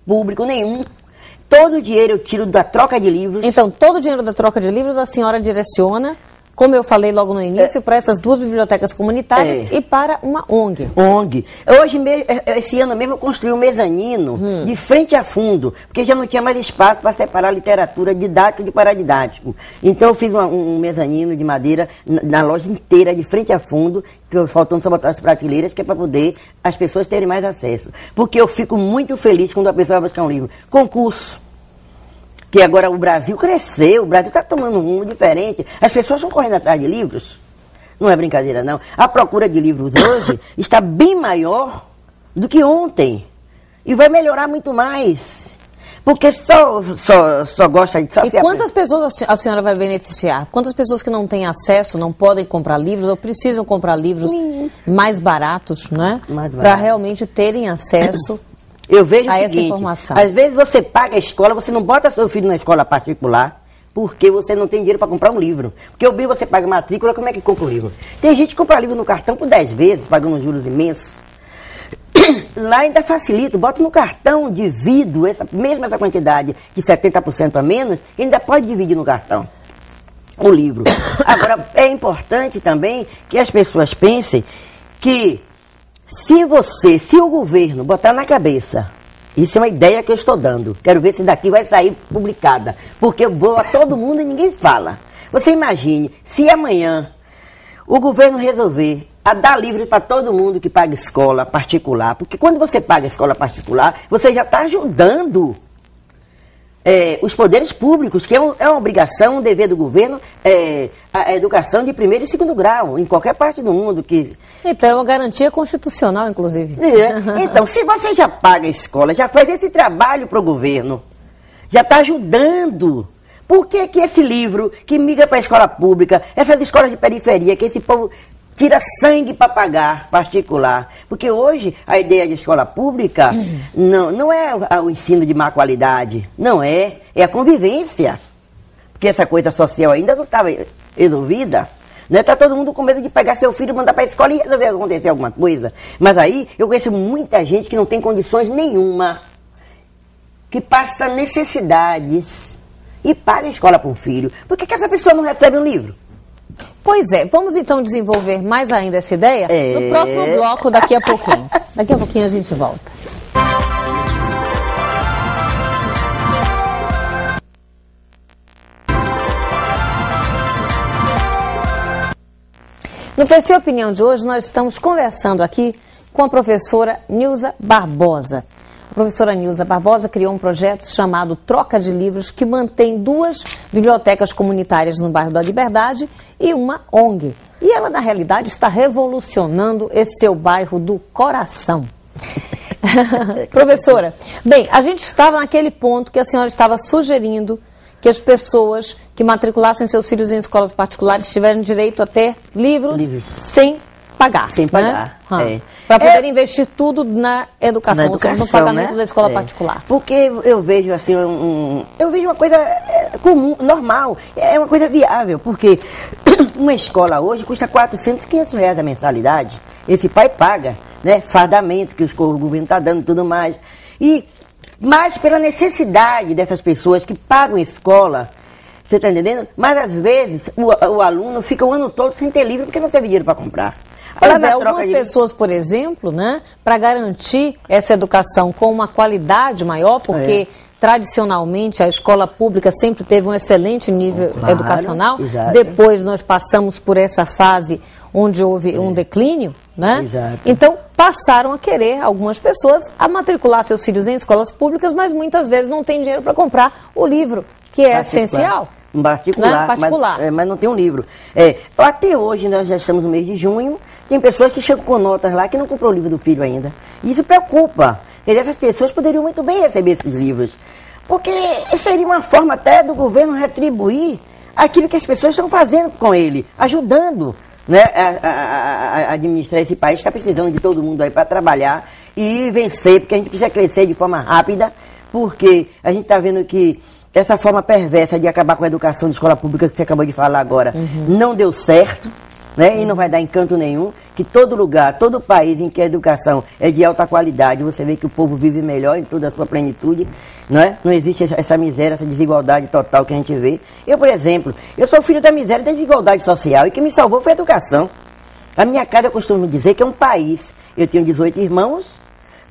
público nenhum. Todo o dinheiro eu tiro da troca de livros. Então, todo o dinheiro da troca de livros a senhora direciona, como eu falei logo no início, para essas 2 bibliotecas comunitárias e para uma ONG. ONG. Hoje, esse ano mesmo, eu construí um mezanino de frente a fundo, porque já não tinha mais espaço para separar literatura didática de paradidático. Então, eu fiz um mezanino de madeira na loja inteira, de frente a fundo, que faltando só botar as prateleiras, que é para poder as pessoas terem mais acesso. Porque eu fico muito feliz quando a pessoa vai buscar um livro. Concurso. Que agora o Brasil cresceu, o Brasil está tomando um rumo diferente. As pessoas estão correndo atrás de livros. Não é brincadeira, não. A procura de livros hoje está bem maior do que ontem. E vai melhorar muito mais. Porque só gosta de... E quantas pessoas a senhora vai beneficiar? Quantas pessoas que não têm acesso, não podem comprar livros ou precisam comprar livros mais baratos, né? Para realmente terem acesso... Eu vejo essa informação. Às vezes você paga a escola, você não bota seu filho na escola particular, porque você não tem dinheiro para comprar um livro. Porque eu vi você paga matrícula, como é que compra o livro? Tem gente que compra livro no cartão por 10 vezes, pagando juros imensos. Lá ainda facilita, bota no cartão, divido mesmo essa quantidade de 70% a menos, ainda pode dividir no cartão o livro. Agora, é importante também que as pessoas pensem que se o governo botar na cabeça, isso é uma ideia que eu estou dando, quero ver se daqui vai sair publicada, porque eu vou a todo mundo e ninguém fala. Você imagine, se amanhã o governo resolver a dar livre para todo mundo que paga escola particular, porque quando você paga escola particular, você já está ajudando os poderes públicos, que é uma obrigação, um dever do governo, a educação de 1º e 2º grau, em qualquer parte do mundo. Então é uma garantia constitucional, inclusive. Então, se você já paga a escola, já faz esse trabalho para o governo, já está ajudando, por que esse livro que migra para a escola pública, essas escolas de periferia, que esse povo tira sangue para pagar particular? Porque hoje a ideia de escola pública não é o ensino de má qualidade, não é a convivência. Porque essa coisa social ainda não estava resolvida. Está todo mundo com medo de pegar seu filho, mandar para a escola e resolver acontecer alguma coisa. Mas aí eu conheço muita gente que não tem condições nenhuma, que passa necessidades e paga a escola para um filho. Por que essa pessoa não recebe um livro? Pois é, vamos então desenvolver mais ainda essa ideia no próximo bloco, daqui a pouquinho. Daqui a pouquinho a gente volta. No Perfil Opinião de hoje, nós estamos conversando aqui com a professora Nilza Barbosa. A professora Nilza Barbosa criou um projeto chamado Troca de Livros, que mantém 2 bibliotecas comunitárias no bairro da Liberdade e uma ONG. E ela, na realidade, está revolucionando esse seu bairro do coração. Professora, bem, a gente estava naquele ponto que a senhora estava sugerindo que as pessoas que matriculassem seus filhos em escolas particulares tiverem direito a ter livros sem pagar. Sem pagar, né? Para poder investir tudo na educação, ou seja, no pagamento da escola particular. Porque eu vejo assim, eu vejo uma coisa comum, normal, é uma coisa viável, porque uma escola hoje custa 400, 500 reais a mensalidade. Esse pai paga, né, fardamento que o governo está dando e tudo mais. Mas pela necessidade dessas pessoas que pagam escola, você está entendendo? Mas às vezes o aluno fica o ano todo sem ter livro porque não teve dinheiro para comprar. Pois é, algumas pessoas, por exemplo, né, para garantir essa educação com uma qualidade maior, porque tradicionalmente a escola pública sempre teve um excelente nível educacional, depois nós passamos por essa fase onde houve um declínio, né? Então passaram a querer, algumas pessoas, a matricular seus filhos em escolas públicas, mas muitas vezes não tem dinheiro para comprar o livro, que é essencial. Particular. Mas não tem um livro. Até hoje, nós já estamos no mês de junho, tem pessoas que chegam com notas lá que não comprou o livro do filho ainda. E isso preocupa. Essas pessoas poderiam muito bem receber esses livros. Porque seria uma forma até do governo retribuir aquilo que as pessoas estão fazendo com ele, ajudando, né, a administrar esse país. Está precisando de todo mundo aí para trabalhar e vencer, porque a gente precisa crescer de forma rápida, porque a gente está vendo que essa forma perversa de acabar com a educação de escola pública que você acabou de falar agora não deu certo, né? E não vai dar encanto nenhum, que todo lugar, todo país em que a educação é de alta qualidade, você vê que o povo vive melhor em toda a sua plenitude, não é? Não existe essa miséria, essa desigualdade total que a gente vê. Eu, por exemplo, eu sou filho da miséria e da desigualdade social, e o que me salvou foi a educação. A minha casa, eu costumo dizer que é um país. Eu tenho 18 irmãos,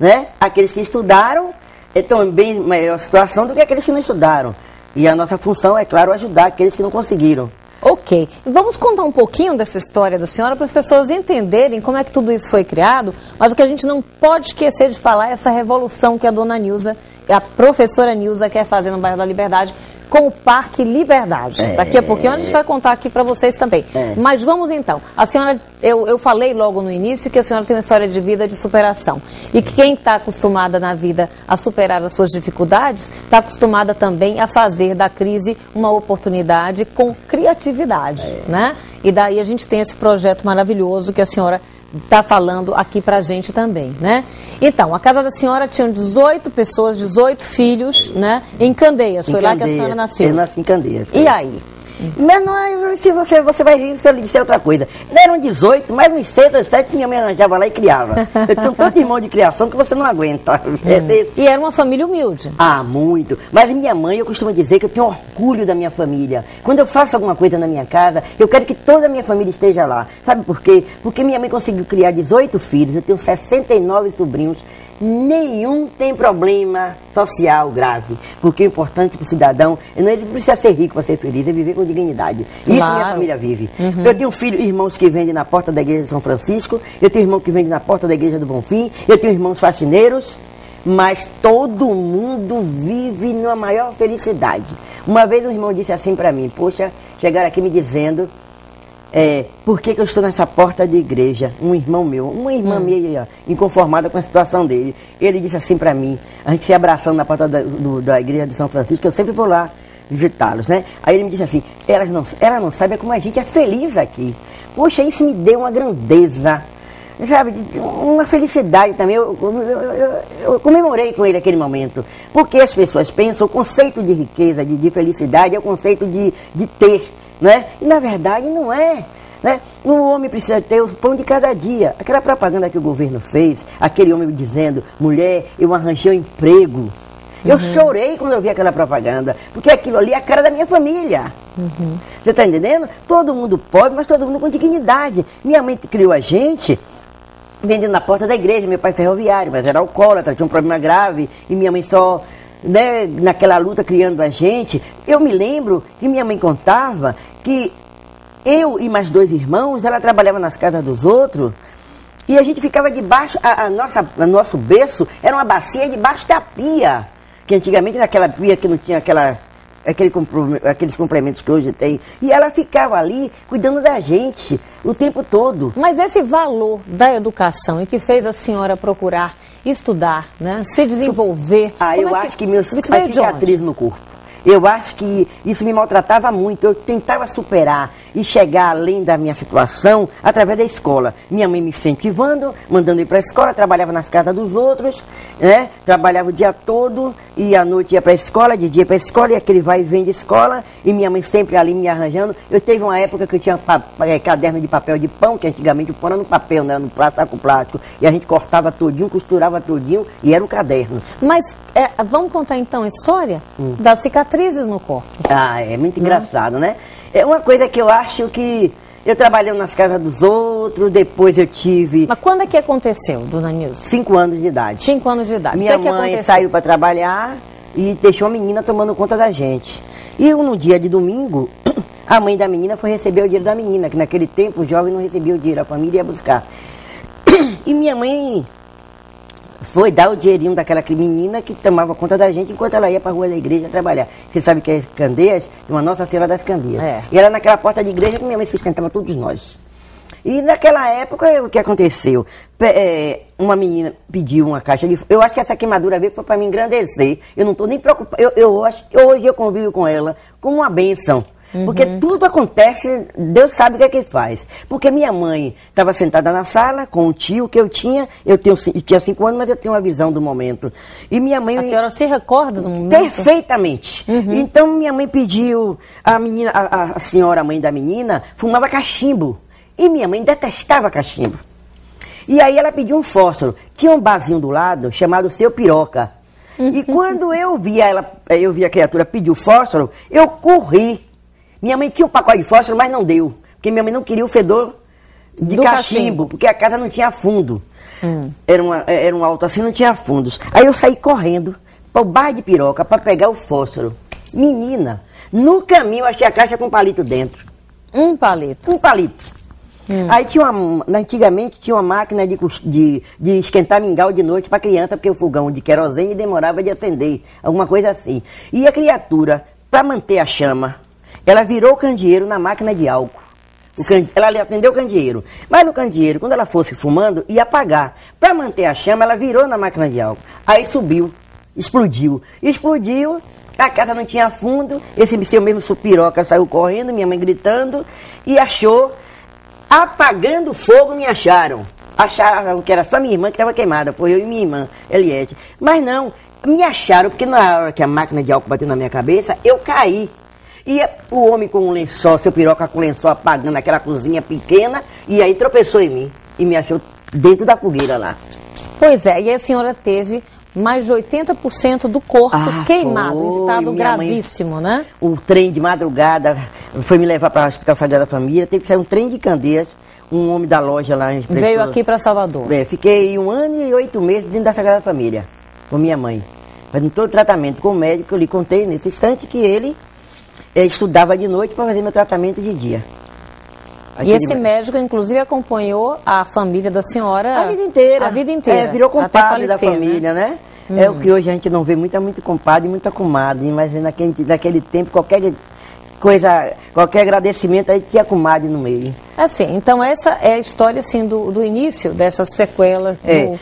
né? Aqueles que estudaram estão em bem melhor situação do que aqueles que não estudaram. E a nossa função, é claro, ajudar aqueles que não conseguiram. Ok. Vamos contar um pouquinho dessa história da senhora para as pessoas entenderem como é que tudo isso foi criado, mas o que a gente não pode esquecer de falar é essa revolução que a dona Nilza, a professora Nilza, quer fazer no bairro da Liberdade com o Parque Liberdade. Daqui a pouquinho a gente vai contar aqui para vocês também. Mas vamos então. A senhora, eu falei logo no início que a senhora tem uma história de vida de superação. E que quem está acostumada na vida a superar as suas dificuldades, está acostumada também a fazer da crise uma oportunidade com criatividade, né? E daí a gente tem esse projeto maravilhoso que a senhora está falando aqui pra gente também, né? Então, a casa da senhora tinha 18 pessoas, 18 filhos, né? Em Candeias, foi lá que a senhora nasceu. Eu nasci em Candeias. E aí? Mas não é, se você vai rir se eu lhe disser outra coisa. Não eram 18, mais uns 6 ou 7 minha mãe arranjava lá e criava. Eu tenho tanto irmão de criação que você não aguenta. E era uma família humilde. Ah, muito. Mas minha mãe, eu costumo dizer que eu tenho orgulho da minha família. Quando eu faço alguma coisa na minha casa, eu quero que toda a minha família esteja lá. Sabe por quê? Porque minha mãe conseguiu criar 18 filhos, eu tenho 69 sobrinhos. Nenhum tem problema social grave, porque o importante para o cidadão, ele não precisa ser rico para ser feliz, é viver com dignidade. Isso minha família vive. Eu tenho irmãos que vendem na porta da igreja de São Francisco, eu tenho irmão que vende na porta da igreja do Bonfim, eu tenho irmãos faxineiros, mas todo mundo vive numa maior felicidade. Uma vez um irmão disse assim para mim, poxa, chegaram aqui me dizendo... por que eu estou nessa porta de igreja? Um irmão meu, uma irmã minha, inconformada com a situação dele. Ele disse assim para mim, a gente se abraçando na porta da igreja de São Francisco, eu sempre vou lá visitá-los, né? Aí ele me disse assim, ela não sabe como a gente é feliz aqui. Poxa, isso me deu uma grandeza, sabe, uma felicidade também. Eu comemorei com ele aquele momento, porque as pessoas pensam, o conceito de riqueza, de felicidade, é o conceito de ter, né? E na verdade não é, né? O homem precisa ter o pão de cada dia. Aquela propaganda que o governo fez, aquele homem dizendo, mulher, eu arranjei um emprego. Eu chorei quando eu vi aquela propaganda, porque aquilo ali é a cara da minha família. Você está entendendo? Todo mundo pobre, mas todo mundo com dignidade. Minha mãe criou a gente vendendo na porta da igreja, meu pai ferroviário, mas era alcoólatra, tinha um problema grave, e minha mãe só... né, naquela luta criando a gente. Eu me lembro que minha mãe contava que eu e mais 2 irmãos, ela trabalhava nas casas dos outros e a gente ficava debaixo, nosso berço era uma bacia debaixo da pia, que antigamente naquela pia que não tinha aqueles complementos que hoje tem, e ela ficava ali cuidando da gente o tempo todo. Mas esse valor da educação e que fez a senhora procurar estudar, né, se desenvolver... eu acho que a cicatriz no corpo. Eu acho que isso me maltratava muito. Eu tentava superar e chegar além da minha situação através da escola. Minha mãe me incentivando, mandando ir para a escola, trabalhava nas casas dos outros, né? Trabalhava o dia todo e à noite ia para a escola, de dia para a escola, e aquele vai e vem de escola, e minha mãe sempre ali me arranjando. Eu teve uma época que eu tinha caderno de papel de pão, que antigamente o pão era no papel, né? No saco plástico, e a gente cortava todinho, costurava todinho, e era um caderno. Mas vamos contar então a história das cicatrizes no corpo. É muito engraçado, né? É uma coisa que eu acho que eu trabalhei nas casas dos outros, depois eu tive... Mas quando é que aconteceu, dona Nilza? 5 anos de idade. 5 anos de idade. Minha mãe saiu para trabalhar e deixou a menina tomando conta da gente. E no dia de domingo, a mãe da menina foi receber o dinheiro da menina, que naquele tempo o jovem não recebia o dinheiro, a família ia buscar. E minha mãe foi dar o dinheirinho daquela menina que tomava conta da gente enquanto ela ia para a rua da igreja trabalhar. Você sabe que é Candeias, uma Nossa Senhora das Candeias. E era naquela porta de igreja que minha mãe sustentava todos nós. E naquela época, o que aconteceu? Uma menina pediu uma caixa de... Eu acho que essa queimadura veio foi para me engrandecer. Eu não estou nem preocupada. Hoje eu convivo com ela como uma bênção. Porque tudo acontece, Deus sabe o que é que faz. Porque minha mãe estava sentada na sala com um tio que eu tinha 5 anos, mas eu tenho uma visão do momento. E minha mãe... A senhora se recorda do momento? Perfeitamente. Então minha mãe pediu, a senhora, a mãe da menina, fumava cachimbo. E minha mãe detestava cachimbo. E aí ela pediu um fósforo. Tinha um barzinho do lado chamado Seu Piroca. E quando eu vi a criatura pedir o fósforo, eu corri. Minha mãe tinha um pacote de fósforo, mas não deu. Porque minha mãe não queria o fedor de cachimbo, porque a casa não tinha fundo. Era um alto assim, não tinha fundos. Aí eu saí correndo para o bar de Piroca para pegar o fósforo. Menina, no caminho eu achei a caixa com palito dentro. Um palito? Um palito. Aí antigamente tinha uma máquina de esquentar mingau de noite para criança, porque o fogão de querosene demorava de acender, alguma coisa assim. E a criatura, para manter a chama, ela virou o candeeiro na máquina de álcool. Ela acendeu o candeeiro, mas o candeeiro, quando ela fosse fumando, ia apagar. Para manter a chama, ela virou na máquina de álcool. Aí subiu, explodiu. Explodiu, a casa não tinha fundo, esse seu mesmo Piroca saiu correndo, minha mãe gritando, e achou. Apagando fogo, me acharam. Acharam que era só minha irmã que estava queimada. Foi eu e minha irmã, Eliette. Mas não, me acharam, porque na hora que a máquina de álcool bateu na minha cabeça, eu caí. E o homem com um lençol, Seu Piroca com um lençol apagando naquela cozinha pequena, e aí tropeçou em mim. E me achou dentro da fogueira lá. Pois é, e a senhora teve mais de 80% do corpo queimado, em estado gravíssimo, né? O trem de madrugada foi me levar para o Hospital Sagrada Família, teve que sair um trem de Candeias, um homem da loja lá. Veio aqui para Salvador. Fiquei 1 ano e 8 meses dentro da Sagrada Família, com minha mãe. Fazendo todo o tratamento com o médico, eu lhe contei nesse instante que ele estudava de noite para fazer meu tratamento de dia. E esse médico, inclusive, acompanhou a família da senhora... A vida inteira. A vida inteira. Virou compadre da família, né? É o que hoje a gente não vê muito compadre e muita comadre. Mas naquele tempo, qualquer coisa, qualquer agradecimento, aí tinha comadre no meio. Assim, então essa é a história, assim, do início dessas sequelas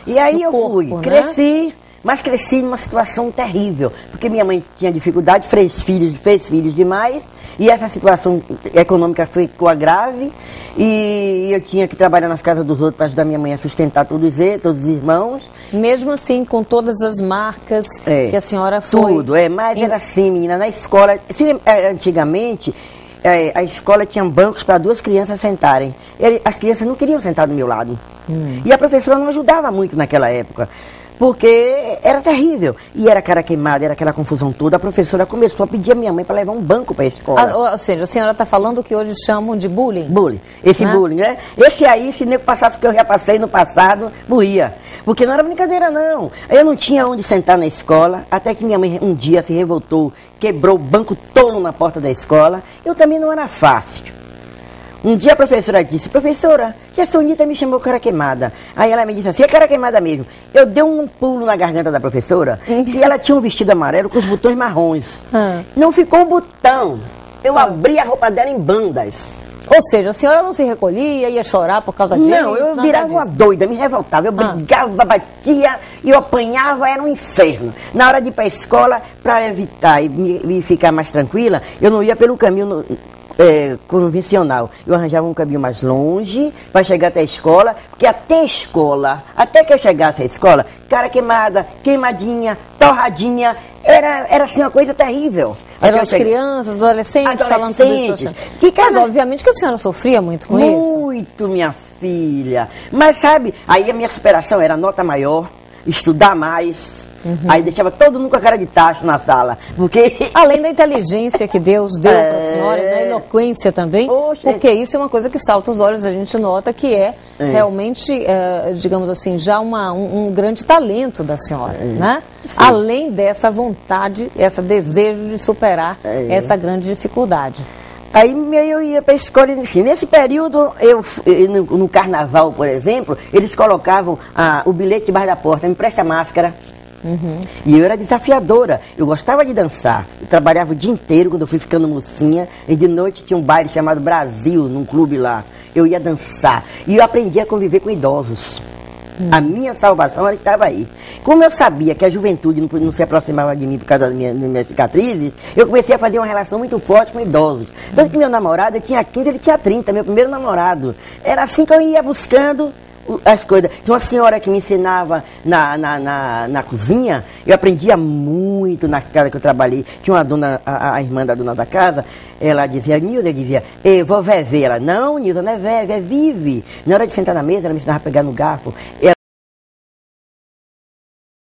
E aí eu corpo, fui, né? cresci, mas cresci numa situação terrível. Porque minha mãe tinha dificuldade, fez filhos demais. E essa situação econômica ficou grave, e eu tinha que trabalhar nas casas dos outros para ajudar minha mãe a sustentar todos os irmãos. Mesmo assim, com todas as marcas que a senhora foi... Tudo, mas era assim, menina, na escola, antigamente, a escola tinha bancos para 2 crianças sentarem. As crianças não queriam sentar do meu lado. E a professora não ajudava muito naquela época. Porque era terrível. E era cara queimada, era aquela confusão toda. A professora começou a pedir a minha mãe para levar um banco para a escola. Ou seja, a senhora está falando o que hoje chamam de bullying? Bullying. Bullying, né? Esse aí, se nego passasse o que eu já passei no passado, morria. Porque não era brincadeira, não. Eu não tinha onde sentar na escola, até que minha mãe um dia se revoltou, quebrou o banco todo na porta da escola. Eu também não era fácil. Um dia a professora disse: professora, que a Sonita me chamou cara queimada. Aí ela me disse assim: é cara queimada mesmo. Eu dei um pulo na garganta da professora e ela tinha um vestido amarelo com os botões marrons. Não ficou um botão. Eu abri a roupa dela em bandas. Ou seja, a senhora não se recolhia, ia chorar por causa disso? Não, eu virava uma doida, me revoltava. Eu brigava, batia e eu apanhava, era um inferno. Na hora de ir para a escola, para evitar e me ficar mais tranquila, eu não ia pelo caminho convencional. Eu arranjava um caminho mais longe para chegar até a escola, porque até que eu chegasse à escola, cara queimada, queimadinha, torradinha, era assim uma coisa terrível. Eram as crianças, adolescentes falando tudo isso. Mas obviamente que a senhora sofria muito com isso. Muito, minha filha. Mas sabe, aí a minha superação era nota maior, estudar mais. Aí deixava todo mundo com a cara de tacho na sala. Porque... Além da inteligência que Deus deu para a senhora, e da eloquência também, porque isso é uma coisa que salta os olhos, a gente nota que realmente, digamos assim, já um grande talento da senhora, né? Sim. Além dessa vontade, esse desejo de superar essa grande dificuldade. Aí eu ia para a escola, enfim, nesse período, no carnaval, por exemplo, eles colocavam o bilhete debaixo da porta: me presta máscara. E eu era desafiadora, eu gostava de dançar. Eu trabalhava o dia inteiro quando eu fui ficando mocinha, e de noite tinha um baile chamado Brasil, num clube lá. Eu ia dançar e eu aprendi a conviver com idosos. A minha salvação, ela estava aí. Como eu sabia que a juventude não se aproximava de mim por causa das minhas cicatrizes, eu comecei a fazer uma relação muito forte com idosos. Tanto que meu namorado, eu tinha 15, ele tinha 30, meu primeiro namorado. Era assim que eu ia buscando as coisas. Tinha uma senhora que me ensinava na cozinha, eu aprendia muito na casa que eu trabalhei. Tinha uma dona, a irmã da dona da casa, ela dizia, Nilza, eu dizia, vou Vévé. Ela, não, Nilza, não é Vévé, é Vive. Na hora de sentar na mesa, ela me ensinava a pegar no garfo.